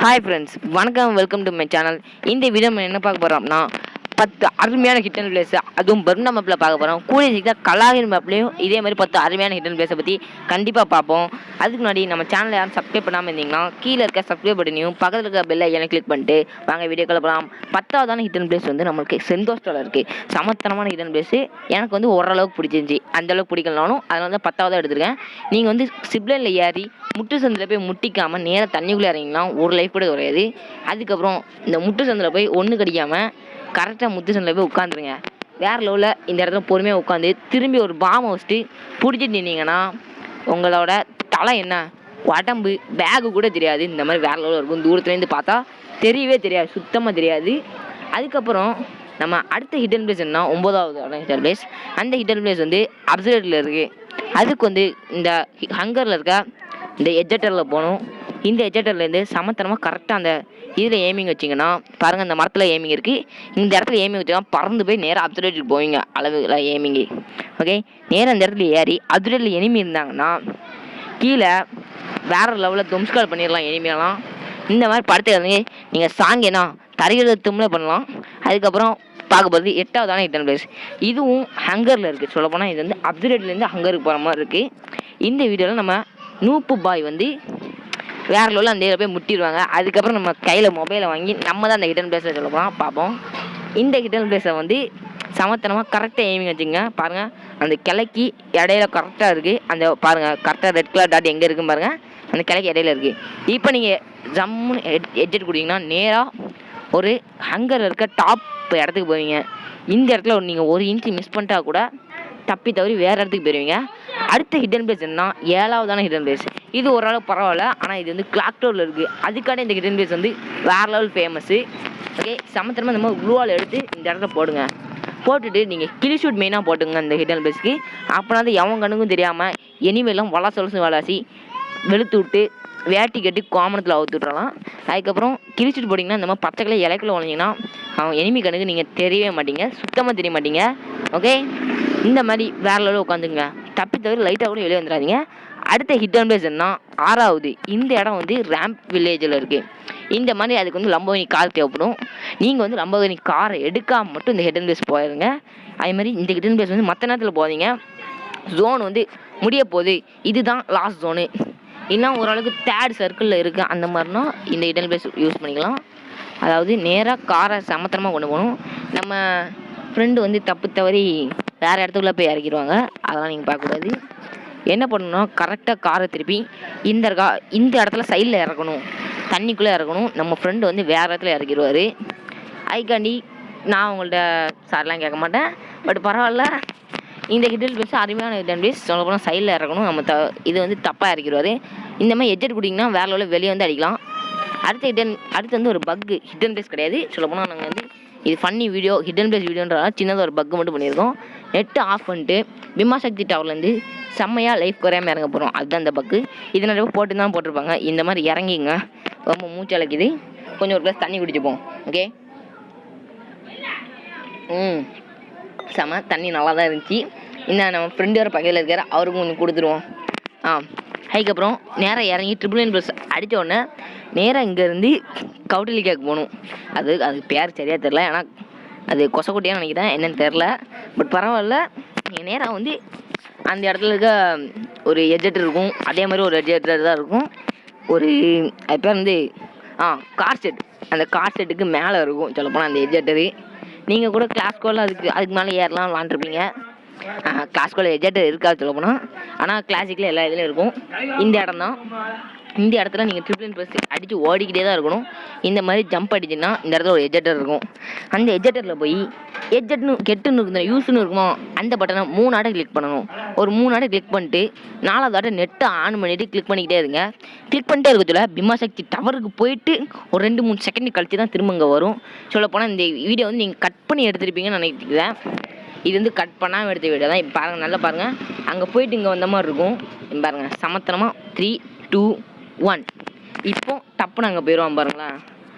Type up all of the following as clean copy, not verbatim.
Hi friends, வணக்கம். Welcome to my channel. இந்த video நம்ம என்ன பார்க்க போகிறோம் அப்படின்னா 10 அருமையான ஹிடன் பிளேஸ், அதுவும் பர்முடா மேப்பில் பார்க்க போகிறோம். கூடிய சீக்கிரம் கலாகிரி மேப்லேயும் இதே மாதிரி 10 அருமையான ஹிடன் பிளேஸை பற்றி கண்டிப்பாக பார்ப்போம். அதுக்கு முன்னாடி நம்ம சேனலை யாரும் சப்ஸ்கிரைப் பண்ணாமல் இருந்தீங்கன்னா கீழே இருக்க சப்ஸ்கிரைப் பட்டனையும் பக்கத்தில் இருக்க பெல்லை எனக்கு கிளிக் பண்ணிட்டு வாங்க வீடியோக்களை போகலாம். 10ஆவதான ஹிடன் பிளேஸ் வந்து நம்மளுக்கு செந்தோஸ்டோவில் இருக்குது. சமத்தனமான ஹிடன் பிளேஸு எனக்கு வந்து ஓரளவுக்கு பிடிச்சிருந்துச்சி. அந்தளவுக்கு பிடிக்கலனாலும் அதனால தான் 10ஆவதாக எடுத்துருக்கேன். நீங்கள் வந்து சிப்லைனில் ஏறி முட்டு சந்தில் போய் முட்டிக்காமல் நேராக தண்ணிக்குள்ளே இறங்கிங்கன்னா ஒரு லைஃப் கூட குறையாது. அதுக்கப்புறம் இந்த முட்டு சந்தில் போய் ஒன்று கடிக்காமல் கரெக்டாக முட்டு சந்தில் போய் உட்காந்துருங்க. வேறு லெவலில் இந்த இடத்துல பொறுமையாக உட்காந்து திரும்பி ஒரு பாம்பை வச்சுட்டு பிடிச்சிட்டு நின்னீங்கன்னா உங்களோட தலை என்ன உடம்பு பேகு கூட தெரியாது. இந்த மாதிரி வேறு லெவலில் இருக்கும். தூரத்துலேருந்து பார்த்தா தெரியவே தெரியாது, சுத்தமாக தெரியாது. அதுக்கப்புறம் நம்ம அடுத்த ஹிடன் பிளேஸ் என்ன, 9ஆவது ஹிடன் பிளேஸ். அந்த ஹிடன் பிளேஸ் வந்து அப்சர்வேட்டரியில் இருக்குது. அதுக்கு வந்து இந்த ஹங்கரில் இருக்க இந்த எஜெட்டரில் போகணும். இந்த எஜெட்டர்லேருந்து சமத்தனமாக கரெக்டாக அந்த இதில் ஏமிங் வச்சிங்கன்னா பாருங்கள், அந்த மரத்தில் ஏமிங் இருக்குது. இந்த இடத்துல ஏமிங் வச்சுக்கலாம், பறந்து போய் நேராக அப்சர்வேட்டருக்கு போவீங்க. அளவில் ஏமிங்கு ஓகே. நேராக அந்த இடத்துல ஏறி அப்சர்வேட்டரில் எனிமி இருந்தாங்கன்னா கீழே வேறு லெவலில் தொம்ஸ்கால் பண்ணிடலாம் எனிமியெல்லாம். இந்த மாதிரி படத்தை வந்து நீங்கள் சாங் என்ன தரையிடத்தும்ல பண்ணலாம். அதுக்கப்புறம் பார்க்க போகிறது 8ஆவதான ஹிடன் பிளேஸ். இதுவும் ஹங்கரில் இருக்குது. சொல்லப்போனால் இது வந்து அப்சர்வேட்டர்லேருந்து ஹங்கருக்கு போகிற மாதிரி இருக்குது. இந்த வீடியோவில் நம்ம நூப்பு பாய் வந்து வேறு லெவலில் அந்த இதில் போய் முட்டிடுவாங்க. அதுக்கப்புறம் நம்ம கையில் மொபைலை வாங்கி நம்ம தான் அந்த ஹிடன் பிளேஸை சொல்ல போனால் பார்ப்போம். இந்த ஹிடன் பிளேஸை வந்து சமத்தனமாக கரெக்டாக எய்மிங் வச்சுங்க. பாருங்கள், அந்த கிளைக்கு இடையில கரெக்டாக இருக்குது. அந்த பாருங்கள் கரெக்டாக ரெட் கலர் டாட் எங்கே இருக்குன்னு பாருங்கள், அந்த கிளைக்கு இடையில இருக்குது. இப்போ நீங்கள் ஜம்முன்னு எட்ஜெட் கொடுத்தீங்கன்னா நேராக ஒரு ஹங்கர் இருக்க டாப் இடத்துக்கு போவீங்க. இந்த இடத்துல நீங்கள் ஒரு இன்ச்சு மிஸ் பண்ணிட்டா கூட தப்பி தவறி வேறு இடத்துக்கு போயிருவீங்க. அடுத்த ஹிடன் பிளேஸ் என்ன, 7ஆவதான ஹிடன் பிளேஸ். இது ஓரளவு பரவாயில்ல, ஆனால் இது வந்து கிளாக் டவரில் இருக்குது. அதுக்கான இந்த ஹிடன் பிளேஸ் வந்து வேறு லெவல் ஃபேமஸ்ஸு. ஓகே, சமத்தனமாக இந்த மாதிரி க்ளூவால் எடுத்து இந்த இடத்துல போடுங்க. போட்டுட்டு நீங்கள் கில் ஷூட் மெயினாக போட்டுங்க இந்த ஹிடன் பிளேஸ்க்கு. அப்படின்னா வந்து எவன் கண்ணுக்கும் தெரியாமல் எனிமெல்லாம் வளாசு வெளுத்து விட்டு வேட்டி கட்டி கோமணத்தில் அவுத்து விட்றலாம். அதுக்கப்புறம் கில் ஷூட் போட்டிங்கன்னா இந்த மாதிரி பச்சை கலர் இலைக்குள்ள ஒழிஞ்சிங்கன்னா அவன் எனிமி கண்ணுக்கு நீங்கள் தெரியவே மாட்டீங்க, சுத்தமாக தெரிய மாட்டீங்க. ஓகே, இந்த மாதிரி வேறு லெவலில் உட்காந்துங்க. தப்பி தவிர லைட்டாக கூட வெளியே வந்துடாதீங்க. அடுத்த ஹிடன் பிளேஸ் என்ன, 6ஆவது. இந்த இடம் வந்து ரேம்ப் வில்லேஜில் இருக்குது. இந்த மாதிரி அதுக்கு வந்து லம்போகினி கார் தேவைப்படும். நீங்கள் வந்து லம்போகினி காரை எடுக்காமல் மட்டும் இந்த ஹிடன் பிளேஸ் போயிடுங்க. அதே மாதிரி இந்த ஹிடன் பிளேஸ் வந்து மற்ற நேரத்தில் போகாதீங்க. ஜோன் வந்து முடிய போகுது, இதுதான் லாஸ்ட் ஜோனு, இல்லைனா ஓரளவுக்கு தேர்ட் சர்க்கிளில் இருக்குது, அந்த மாதிரினா இந்த ஹிடன் பிளேஸ் யூஸ் பண்ணிக்கலாம். அதாவது நேராக காரை சமத்தனமாக கொண்டு போகணும். நம்ம ஃப்ரெண்டு வந்து தப்பு தவறி வேறு இடத்துக்குள்ளே போய் இறக்கிடுவாங்க, அதெல்லாம் நீங்கள் பார்க்கக்கூடாது. என்ன பண்ணணும்னா கரெக்டாக காரை திருப்பி இந்த இடத்துல சைடில் இறக்கணும், தண்ணிக்குள்ளே இறக்கணும். நம்ம ஃப்ரெண்டு வந்து வேறு இடத்துல இறக்கிடுவார். அதுக்காண்டி நான் உங்கள்கிட்ட சார்லாம் கேட்க மாட்டேன், பட் பரவாயில்ல. இந்த ஹிடன் பிளேஸ் அருமையான ஹிடன் பிளேஸ். சொல்ல போனால் சைடில் இறக்கணும். நம்ம இது வந்து தப்பாக இறக்கிடுவார். இந்த மாதிரி எட்ஜெட் கொடுத்தீங்கன்னா வேறு லெவலில் வெளியே வந்து அடிக்கலாம். அடுத்து வந்து ஒரு பக்கு ஹிடன் பிளேஸ் கிடையாது. சொல்ல போனால் நாங்கள் வந்து இது ஃபன்னி வீடியோ, ஹிடன் பிளேஸ் வீடியோன்றதால சின்னதாக ஒரு பக்கு மட்டும் பண்ணியிருக்கோம். நெட்டு ஆஃப் பண்ணிட்டு பிம்மாசக்தி டவர்லேருந்து செம்மையாக லைஃப் குறையாமல் இறங்க போகிறோம். அதுதான் இந்த பக்கு. இது நிறைய போட்டு தான் போட்டிருப்பாங்க. இந்த மாதிரி இறங்கிங்க, ரொம்ப மூச்சு அழைக்குது. கொஞ்சம் ஒரு கிளாஸ் தண்ணி குடிச்சுப்போம். ஓகே, செம தண்ணி நல்லா தான் இருந்துச்சு. இன்னும் நம்ம ஃப்ரெண்டு வேறு பக்கத்தில் இருக்கார், அவருக்கும் கொஞ்சம் கொடுத்துருவோம். அதுக்கப்புறம் நேராக இறங்கி ட்ரிபிள் ப்ளஸ் அடித்த உடனே நேராக இங்கேருந்து கவுட்டலிக்காக்கு போகணும். அதுக்கு பேர் சரியாக தெரில, ஏன்னா அது கொசக்குட்டியான்னு நினைக்கிறேன், என்னென்னு தெரில. பட் பரவாயில்ல, நீங்கள் நேராக வந்து அந்த இடத்துல இருக்க ஒரு எஜெட்டர் இருக்கும். அதே மாதிரி ஒரு எஜெட்டர் தான் இருக்கும். ஒரு அது பேர் வந்து கார் செட். அந்த கார் செட்டுக்கு மேலே இருக்கும் சொல்லப்போனால் அந்த எஜெட்டரு. நீங்கள் கூட கிளாஸ் கோலில் அதுக்கு மேலே ஏறலாம் விளாண்டுருப்பீங்க. கிளாஸ் கோலில் எஜெட்டர் இருக்காது சொல்ல போனால், ஆனால் கிளாசிக்கில் எல்லா இதுலேயும் இருக்கும். இந்த இடம் தான். இந்த இடத்துல நீங்கள் ட்ரிபிள் ப்ளஸ் அடித்து ஓடிக்கிட்டே தான் இருக்கணும். இந்த மாதிரி ஜம்ப் அடிச்சுன்னா இந்த இடத்துல ஒரு எஜெட்டர் இருக்கும். அந்த எஜெட்டரில் போய் எஜெட்னு கெட்டுன்னு இருக்கும், யூஸ்னு இருக்குமோ அந்த பட்டனை 3 ஆட்டை கிளிக் பண்ணணும். ஒரு 3 ஆட்டை கிளிக் பண்ணிட்டு 4வது ஆட்டை நெட்டை ஆன் பண்ணிவிட்டு கிளிக் பண்ணிக்கிட்டே இருங்க. கிளிக் பண்ணிட்டே இருக்கச்சுல பிம்மாசக்தி டவருக்கு போயிட்டு ஒரு 2-3 செகண்ட் கழிச்சு தான் திரும்ப இங்கே வரும். சொல்லப்போனால் இந்த வீடியோ வந்து நீங்கள் கட் பண்ணி எடுத்துருப்பீங்கன்னு நினைக்கிறேன். இது வந்து கட் பண்ணாமல் எடுத்த வீடியோ தான். இப்போ பாருங்கள், நல்லா பாருங்கள். அங்கே போயிட்டு இங்கே வந்த மாதிரி இருக்கும். பாருங்கள், சமத்தனமாக 3, 2, 1 இப்போ டப்புன்னு அங்கே போயிடுவான் பாருங்களேன்.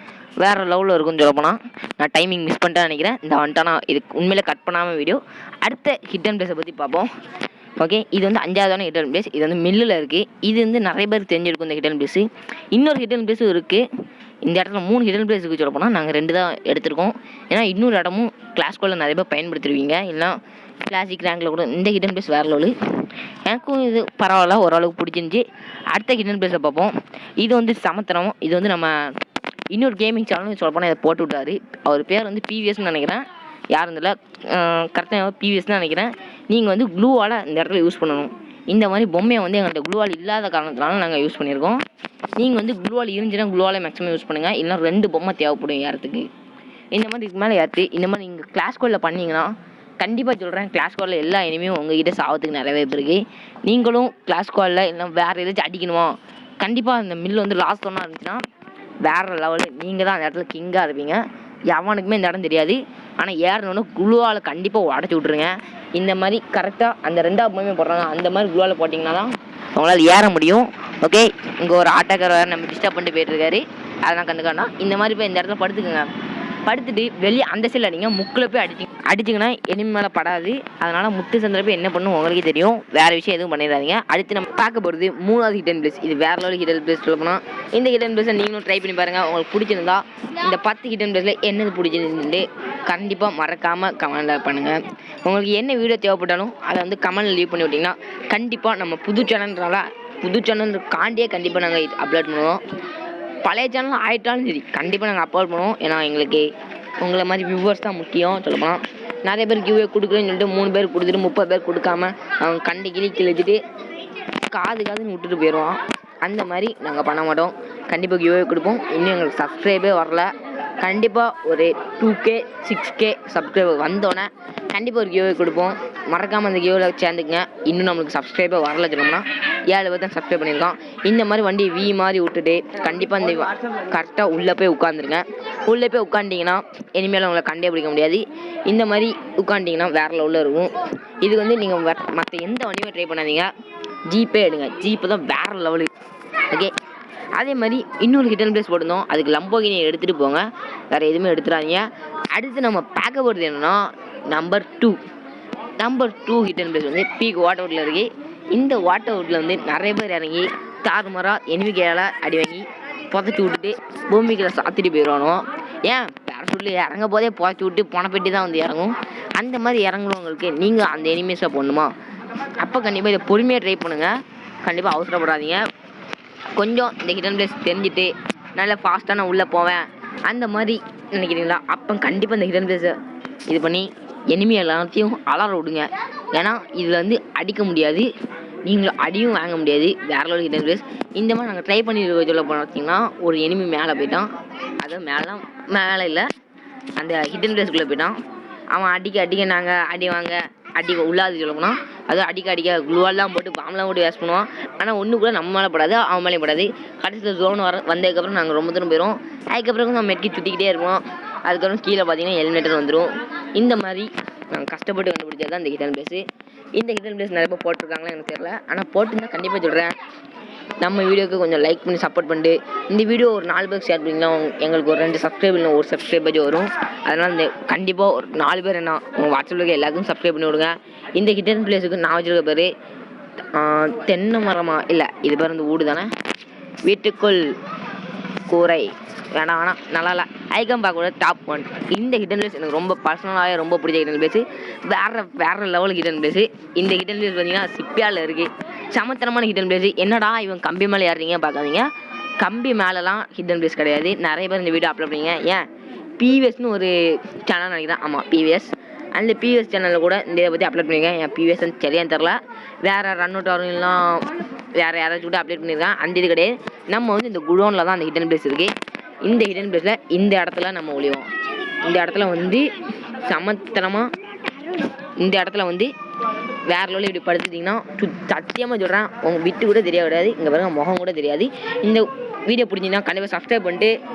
வேறு லெவலில் இருக்கும்னு சொல்லப்போனால். நான் டைமிங் மிஸ் பண்ணிட்டேன்னு நினைக்கிறேன். இந்த வந்துட்டானா இது உண்மையிலே கட் பண்ணாமல் வீடியோ. அடுத்த ஹிடன் பிளேஸை பற்றி பார்ப்போம். ஓகே, இது வந்து 5ஆவதான ஹிடன் பிளேஸ். இது வந்து மில்லில் இருக்குது. இது வந்து நிறைய பேர் தெரிஞ்சிருக்கும் இந்த ஹிடன் பிளேஸு. இன்னொரு ஹிடன் பிளேஸும் இருக்குது. இந்த இடத்துல 3 ஹிடன் பிளேஸ் இருக்குது சொல்ல போனால் நாங்கள் 2 தான் எடுத்திருக்கோம். ஏன்னா இன்னொரு இடமும் கிளாஸ்குள்ளே நிறைய பேர் பயன்படுத்திடுவீங்க, இல்லைனா கிளாசிக் ரேங்கில் கூட. இந்த ஹிடன் பிளேஸ் வேறு லெவலு, எனக்கும் இது பரவாயில்ல, ஓரளவுக்கு பிடிச்சிருந்துச்சி. அடுத்த ஹிடன் பிளேஸை பார்ப்போம். இது வந்து சமத்திரம். இது வந்து நம்ம இன்னொரு கேமிங் சேனலும் சொல்ல போனால் இதை போட்டு விட்டாரு. அவர் பேர் வந்து பிவிஎஸ்ன்னு நினைக்கிறேன், யாரும் இல்லை கரெக்டாக பிவிஎஸ்ன்னு நினைக்கிறேன். நீங்கள் வந்து க்ளூவால் இந்த இடத்துல யூஸ் பண்ணணும். இந்த மாதிரி பொம்மையை வந்து எங்கள்கிட்ட க்ளூவால் இல்லாத காரணத்தினால நாங்கள் யூஸ் பண்ணியிருக்கோம். நீங்கள் வந்து க்ளூவால் இருந்துச்சுன்னா க்ளூவாலே மேக்ஸிமம் யூஸ் பண்ணுங்கள், இல்லைனா 2 பொம்மை தேவைப்படும் ஏறத்துக்கு. இந்த மாதிரி இதுக்கு மேலே ஏற்று இந்த மாதிரி நீங்கள் கிளாஸ் கோடில் பண்ணிங்கன்னா கண்டிப்பாக சொல்கிறேன், கிளாஸ் கோடில் எல்லா இனிமையும் உங்ககிட்ட சாவத்துக்கு நிறைய வாய்ப்பு இருக்குது. நீங்களும் கிளாஸ் கோடில் இல்லை வேறு ஏதாச்சும் அடிக்கணுமா, கண்டிப்பாக அந்த மில் வந்து லாஸ்ட் ஒன்றா இருந்துச்சுன்னா வேறு லெவலு, நீங்கள் தான் அந்த இடத்துல கிங்காக இருப்பீங்க. எவனுக்குமே இந்த இடம் தெரியாது. ஆனால் ஏறணுன்னு குளுவால் கண்டிப்பாக உடச்சி விட்ருங்க. இந்த மாதிரி கரெக்டாக அந்த 2வது பொம்மையை போடுறாங்க, அந்த மாதிரி குளுவால் போட்டிங்கன்னா தான் உங்களால் ஏற முடியும். ஓகே, இங்கே ஒரு ஆட்டோக்கார வேறு நம்ம டிஸ்டர்ப் பண்ணிட்டு போயிட்டுருக்காரு, அதெல்லாம் கண்டுக்காண்டா. இந்த மாதிரி போய் இந்த இடத்துல படுத்துக்குங்க. படுத்துட்டு வெளியே அந்த சைடில் அடிங்க, முக்கில் போய் அடிச்சிங்கன்னா எனிமி மேலே படாது. அதனால் முட்டு சந்தில் போய் என்ன பண்ணும் உங்களுக்கே தெரியும். வேறு விஷயம் எதுவும் பண்ணிடாதீங்க. அடுத்து நம்ம பார்க்க போகிறது 3வது ஹிடன் பிளேஸ். இது வேறு லெவல் ஹிடன் பிளேஸ் சொல்ல போனால். இந்த ஹிடன் பிளேஸை நீங்களும் ட்ரை பண்ணி பாருங்கள். உங்களுக்கு பிடிச்சிருந்தா இந்த 10 ஹிடன் பிளேஸில் என்னது பிடிச்சிருந்து கண்டிப்பாக மறக்காமல் கமெண்டில் பண்ணுங்கள். உங்களுக்கு என்ன வீடியோ தேவைப்பட்டாலும் அதை வந்து கமெண்டில் லீவ் பண்ணி விட்டிங்கன்னா கண்டிப்பாக நம்ம புது சேனல் காண்டியே கண்டிப்பாக நாங்கள் அப்லோட் பண்ணுவோம். பழைய சேனல் ஆகிட்டாலும் சரி கண்டிப்பாக நாங்கள் அப்லோட் பண்ணுவோம். ஏன்னா எங்களுக்கு உங்களை மாதிரி வியூவர்ஸ் தான் முக்கியம். சொல்லப்போனால் நிறைய பேர் கிவ்வே கொடுக்குறேன்னு சொல்லிட்டு 3 பேர் கொடுத்துட்டு 30 பேர் கொடுக்காம அவங்க கண்டு கிழிச்சிட்டு காதுன்னு விட்டுட்டு போயிடுவோம். அந்த மாதிரி நாங்கள் பண்ண மாட்டோம். கண்டிப்பாக கிவ்வே கொடுப்போம். இன்னும் எங்களுக்கு சப்ஸ்கிரைபே வரல. கண்டிப்பாக ஒரு 2K 6K சப்ஸ்கிரைபர் வந்தோடனே கண்டிப்பாக ஒரு கிவ்வே கொடுப்போம். மறக்காமல் அந்த கிவ்வில் சேர்ந்துக்குங்க. இன்னும் நம்மளுக்கு சப்ஸ்கிரைபர் வரல சொன்னோம்னா 7 பேர் தான் சப்ஸ்கிரைப் பண்ணியிருக்கோம். இந்த மாதிரி வண்டி மாதிரி விட்டுட்டு கண்டிப்பாக இந்த கரெக்டாக உள்ளே போய் உட்காந்துருங்க. உள்ளே போய் உட்காண்டிங்கன்னா இனிமேல் உங்களை கண்டே பிடிக்க முடியாது. இந்த மாதிரி உட்காண்டிங்கன்னா வேறு லெவலில் இருக்கும். இது வந்து நீங்கள் மற்ற எந்த வண்டியுமே ட்ரை பண்ணாதீங்க, ஜீப்பே எடுங்க. ஜீப்பு தான் வேறு லெவலு. ஓகே, அதே மாதிரி இன்னொரு ஹிடன் பிளேஸ் போட்டிருந்தோம், அதுக்கு லம்போகினி எடுத்துகிட்டு போங்க, வேறு எதுவுமே எடுத்துடாதீங்க. அடுத்து நம்ம பார்க்க போகிறது என்னென்னா நம்பர் 2 ஹிடன் பிளேஸ் வந்து பீக் வாட்டர் அவுட்டில் இருக்குது. இந்த வாட்டர் அவுட்டில் வந்து நிறைய பேர் இறங்கி தாறுமாறாக எனிமிக்கையால் அடி வாங்கி புதைச்சி விட்டுட்டு பூமிக்கில் சாத்திட்டு போயிடுவானோ. ஏன் பேரசூட்டில் இறங்க போதே புதைச்சி விட்டு பணப்பெட்டி தான் வந்து இறங்கும். அந்த மாதிரி இறங்குறவங்களுக்கு நீங்கள் அந்த எனிமீஸாக போடணுமா? அப்போ கண்டிப்பாக இதை பொறுமையாக ட்ரை பண்ணுங்கள். கண்டிப்பாக அவசரப்படாதீங்க. கொஞ்சம் இந்த ஹிடன் பிளேஸ் தெரிஞ்சுட்டு நல்லா ஃபாஸ்ட்டாக நான் உள்ளே போவேன் அந்த மாதிரி நினைக்கிறீங்களா? அப்போ கண்டிப்பாக இந்த ஹிடன் பிளேஸை இது பண்ணி எனிமி எல்லாத்தையும் அலற விடுங்க. ஏன்னா இதில் வந்து அடிக்க முடியாது, நீங்களும் அடியும் வாங்க முடியாது. வேற லெவல் ஹிடன் பிளேஸ். இந்த மாதிரி நாங்கள் ட்ரை பண்ணி சொல்ல போனோம் பார்த்தீங்கன்னா, ஒரு எனிமி மேலே போயிட்டான். அது மேலே இல்லை, அந்த ஹிடன் பிளேஸ்க்குள்ளே போயிட்டான். அவன் அடிக்க நாங்கள் அடி உள்ளாது சொல்ல போனால், அதுவும் அடிக்க குளுவால்லாம் போட்டு பாம்பெலாம் போட்டு வேஸ்ட் பண்ணுவான். ஆனால் ஒன்று கூட நம்ம மேலே படாது, அவன் மேலே படாது. கடைசியில் ஜோன் வந்ததுக்கப்புறம் நாங்கள் ரொம்ப தூரம் போயிடும். அதுக்கப்புறம் நம்ம மெட்கி சுற்றிக்கிட்டே இருப்போம். அதுக்கப்புறம் கீழே பார்த்தீங்கன்னா ஹெல்மெட்டர் வந்துடும். இந்த மாதிரி நாங்கள் கஷ்டப்பட்டு கண்டுபிடிச்சது தான் இந்த ஹிடன் பிளேஸு. இந்த ஹிடன் பிளேஸ் நிறைய பேர் போட்டிருக்காங்களா எனக்கு தெரியல, ஆனால் போட்டுருந்தா கண்டிப்பாக சொல்கிறேன். நம்ம வீடியோக்கு கொஞ்சம் லைக் பண்ணி சப்போர்ட் பண்ணிட்டு இந்த வீடியோ ஒரு 4 பேருக்கு ஷேர் பண்ணிங்கன்னா எங்களுக்கு ஒரு 2 சப்ஸ்கிரைப் இல்லை ஒரு சப்ஸ்கிரைபேஜ் வரும். அதனால் இந்த கண்டிப்பாக ஒரு 4 பேர் என்ன உங்கள் வாட்ஸ்அப்பில் எல்லாத்துக்கும் சப்ஸ்கிரைப் பண்ணி விடுங்க. இந்த ஹிடன் பிளேஸுக்கு நான் வச்சுருக்க பேர் தென்னை மரமா இல்லை, இது பேர் வந்து ஊடு தானே, வீட்டுக்குள் கூரை வேணாம் நல்லா இல்லை. ஐக்கம் பார்க்க கூட டாப் 1. இந்த ஹிடன் பிளேஸ் எனக்கு ரொம்ப பர்சனலாக ரொம்ப பிடிச்ச ஹிடன் பிளேஸு. வேறு லெவல் ஹிடன் பிளேஸு. இந்த ஹிடன் பிளேஸ் பார்த்தீங்கன்னா சிப்பியாவில் இருக்குது. சமத்தனமான ஹிடன் பிளேஸு. என்னடா இவன் கம்பி மேலே ஏறுறீங்க பார்க்காதீங்க, கம்பி மேலெலாம் ஹிடன் பிளேஸ் கிடையாது. நிறைய பேர் இந்த வீடியோ அப்லோட் பண்ணிங்க. ஏன் பிவிஎஸ்னு ஒரு சேனல் நினைக்கிறேன், ஆமாம் பிவிஎஸ். அந்த பிவிஎஸ் சேனலில் கூட இந்த இதை பற்றி அப்லோட் பண்ணியிருக்கேன். என் பிவிஎஸ் சரியான்னு தெரில, வேறு ரன் அவுட் வரலாம் வேறு யாராச்சும் கூட அப்டேட் பண்ணியிருக்கேன். அந்த இது கிடையாது. நம்ம வந்து இந்த குடோனில் தான் அந்த ஹிடன் பிளேஸ் இருக்குது. இந்த ஹிடன் பிளேஸில் இந்த இடத்துல நம்ம ஒளிவோம். இந்த இடத்துல வந்து சமத்தனமாக இந்த இடத்துல வந்து வேறு லெவலில் இப்படி படுத்துட்டிங்கன்னா சத்தியமாக சொல்கிறேன் உங்கள் விட்டு கூட தெரியாது. இங்கே பாருங்க முகம் கூட தெரியாது. இந்த வீடியோ பிடிச்சிங்கன்னா கண்டிப்பாக சப்ஸ்கிரைப் பண்ணிட்டு லைக்